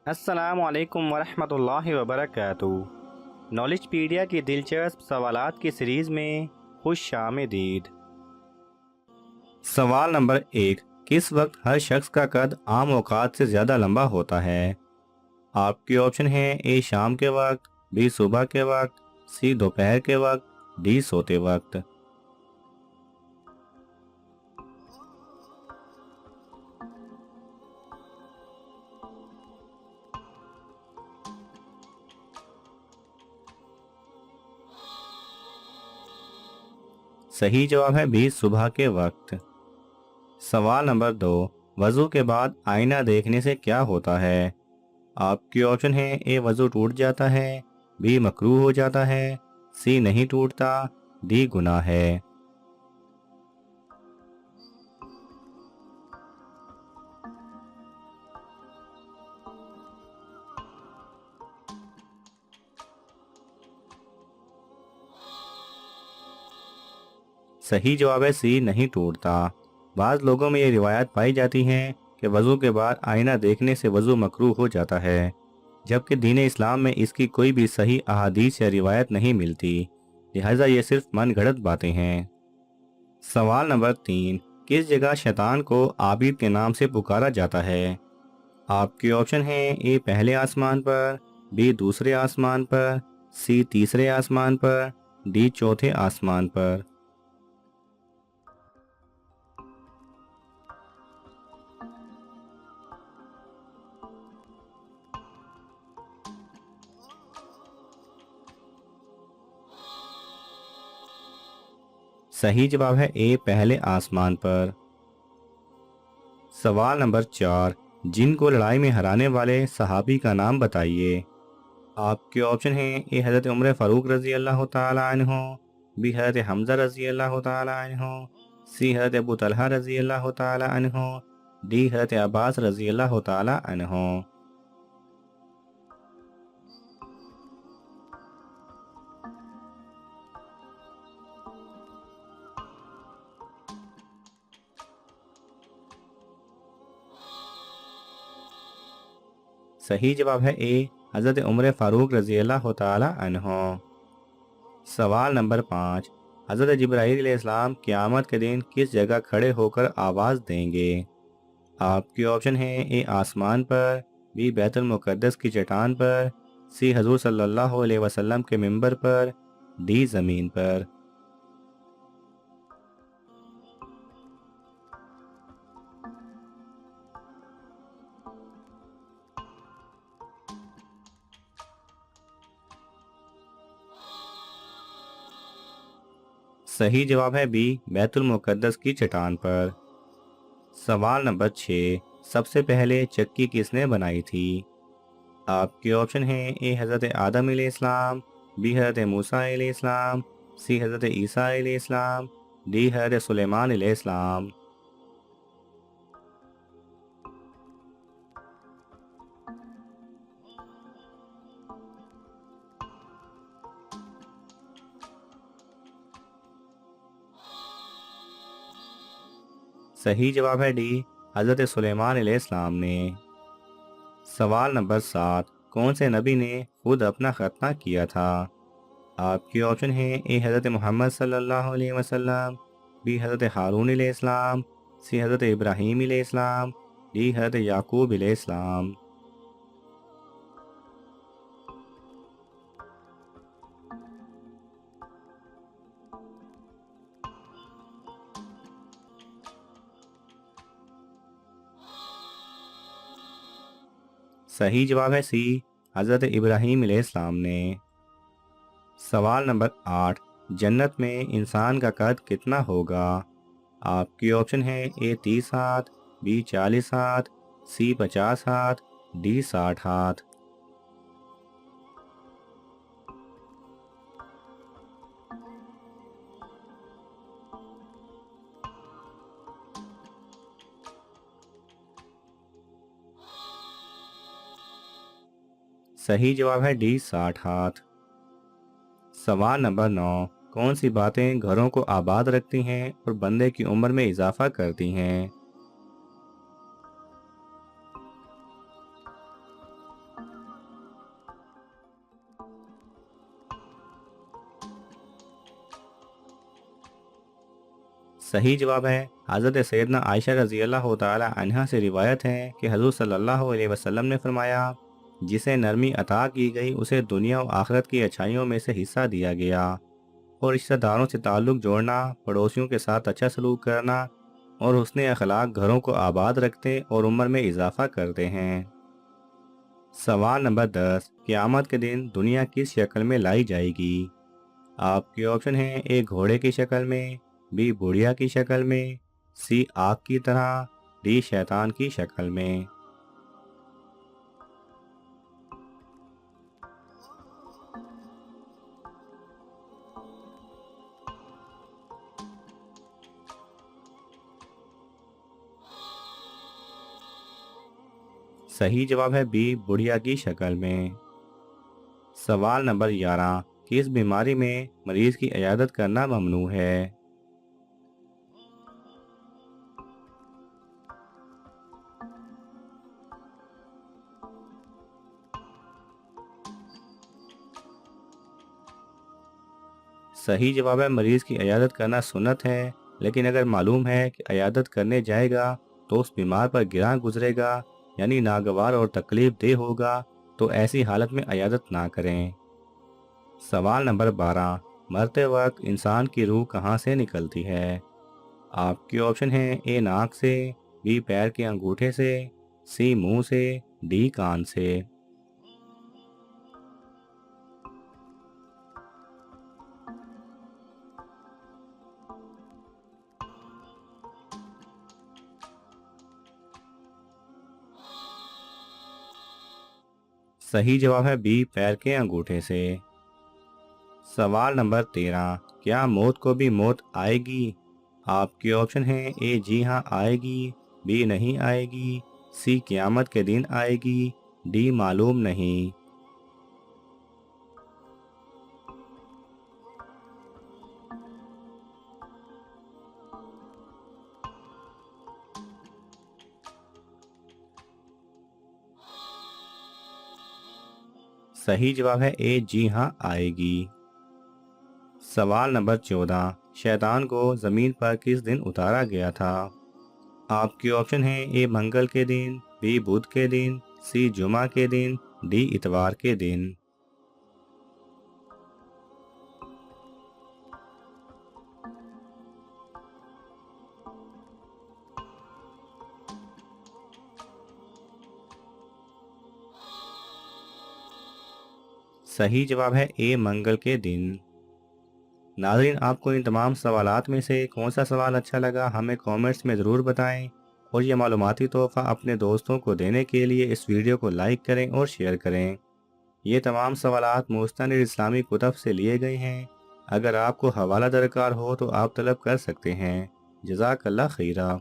अस्सलाम वालेकुम वरहमतुल्लाहि वबरकातुहू। नॉलेजपीडिया की दिलचस्प सवालात की सीरीज़ में खुश आमदीद। सवाल नंबर 1। किस वक्त हर शख्स का कद आम औकात से ज़्यादा लंबा होता है? आपके ऑप्शन हैं: ए शाम के वक्त, बी सुबह के वक्त, सी दोपहर के वक्त, डी सोते वक्त। सही जवाब है बी सुबह के वक्त। सवाल नंबर 2। वज़ू के बाद आईना देखने से क्या होता है? आपके ऑप्शन है: ए वज़ू टूट जाता है, बी मकरूह हो जाता है, सी नहीं टूटता, डी गुनाह है। सही जवाब है सी नहीं टूटता। बाज़ लोगों में ये रिवायत पाई जाती है कि वज़ू के बाद आईना देखने से वज़ू मकरूह हो जाता है, जबकि दीन इस्लाम में इसकी कोई भी सही अहादीस या रिवायत नहीं मिलती, लिहाजा ये सिर्फ मन गढ़ंत बातें हैं। सवाल नंबर 3। किस जगह शैतान को आबिद के नाम से पुकारा जाता है? आपके ऑप्शन हैं: ए पहले आसमान पर, बी दूसरे आसमान पर, सी तीसरे आसमान पर, डी चौथे आसमान पर। सही जवाब है ए पहले आसमान पर। सवाल नंबर 4। जिन को लड़ाई में हराने वाले सहाबी का नाम बताइए। आपके ऑप्शन हैं: ए हज़रत उमर फ़ारूक रज़ी अल्लाह तआला अन्हु, बी हज़रत हमज़ा रज़ी अल्लाह तआला अन्हु, सी हज़रत अबू तलहा रज़ी अल्लाह तआला अन्हु, डी हज़रत अब्बास रज़ी अल्लाह तआला अन्हु। सही जवाब है ए हज़रत उमर फ़ारूक रज़ी अल्लाह तआला अन्हु। सवाल नंबर 5। हज़रत जिब्राईल अलैहिस्सलाम क़यामत के दिन किस जगह खड़े होकर आवाज़ देंगे? आपके ऑप्शन हैं: ए आसमान पर, बी बैतुल मुक़द्दस की चट्टान पर, सी हजूर सल्लल्लाहु अलैहि वसल्लम के मिंबर पर, डी ज़मीन पर। सही जवाब है बी बैतुल मुक़द्दस की चट्टान पर। सवाल नंबर 6। सबसे पहले चक्की किसने बनाई थी? आपके ऑप्शन हैं: ए हज़रत आदम अलैहिस्सलाम, बी हज़रत मूसा अलैहिस्सलाम, सी हज़रत ईसा अलैहिस्सलाम, डी हज़रत सुलेमान अलैहिस्सलाम। सही जवाब है डी हज़रत सुलेमान अलैहिस्सलाम ने। सवाल नंबर 7। कौन से नबी ने खुद अपना खतना किया था? आपके ऑप्शन हैं: ए हज़रत मोहम्मद सल्लल्लाहु अलैहि वसल्लम, बी हज़रत हारून अलैहिस्सलाम, सी हज़रत इब्राहीम अलैहिस्सलाम, डी हज़रत याकूब अलैहिस्सलाम। सही जवाब है सी हज़रत इब्राहीम अलैहिस्सलाम ने। सवाल नंबर 8। जन्नत में इंसान का कद कितना होगा? आपके ऑप्शन हैं: ए 30 हाथ, बी 40 हाथ, सी 50 हाथ, डी 60 हाथ। सही जवाब है डी 60 हाथ। सवाल नंबर 9। कौन सी बातें घरों को आबाद रखती हैं और बंदे की उम्र में इजाफा करती हैं? सही जवाब है हज़रत सैयदना आयशा रज़ी अल्लाह तआला अन्हा से रिवायत है कि हज़ूर सल्लल्लाहु अलैहि वसल्लम ने फरमाया, जिसे नरमी अता की गई उसे दुनिया और आखिरत की अच्छाइयों में से हिस्सा दिया गया। और रिश्तेदारों से ताल्लुक़ जोड़ना, पड़ोसियों के साथ अच्छा सलूक करना और हुस्न अखलाक घरों को आबाद रखते और उम्र में इजाफा करते हैं। सवाल नंबर 10, क़यामत के दिन दुनिया किस शक्ल में लाई जाएगी? आपके ऑप्शन हैं ए घोड़े की शक्ल में, बी बुढ़िया की शक्ल में, सी आग की तरह, डी शैतान की शक्ल में। सही जवाब है बी बुढ़िया की शक्ल में। सवाल नंबर 11, किस बीमारी में मरीज की इयादत करना ममनू है? सही जवाब है मरीज की इयादत करना सुन्नत है, लेकिन अगर मालूम है कि इयादत करने जाएगा तो उस बीमार पर गिरां गुजरेगा यानी नागवार और तकलीफ दे होगा, तो ऐसी हालत में इयादत ना करें। सवाल नंबर 12, मरते वक्त इंसान की रूह कहाँ से निकलती है? आपके ऑप्शन हैं ए नाक से, बी पैर के अंगूठे से, सी मुंह से, डी कान से। सही जवाब है बी पैर के अंगूठे से। सवाल नंबर 13, क्या मौत को भी मौत आएगी? आपके ऑप्शन हैं ए जी हाँ आएगी, बी नहीं आएगी, सी क़यामत के दिन आएगी, डी मालूम नहीं। सही जवाब है ए जी हाँ आएगी। सवाल नंबर 14, शैतान को ज़मीन पर किस दिन उतारा गया था? आपके ऑप्शन हैं ए मंगल के दिन, बी बुध के दिन, सी जुमा के दिन, डी इतवार के दिन। सही जवाब है ए मंगल के दिन। नाज़रीन, आपको इन तमाम सवालात में से कौन सा सवाल अच्छा लगा हमें कमेंट्स में ज़रूर बताएं, और ये मालूमाती तोहफ़ा अपने दोस्तों को देने के लिए इस वीडियो को लाइक करें और शेयर करें। ये तमाम सवालात मुस्तनिद इस्लामी कुतब से लिए गए हैं। अगर आपको हवाला दरकार हो तो आप तलब कर सकते हैं। जज़ाकल्लाह खैरा।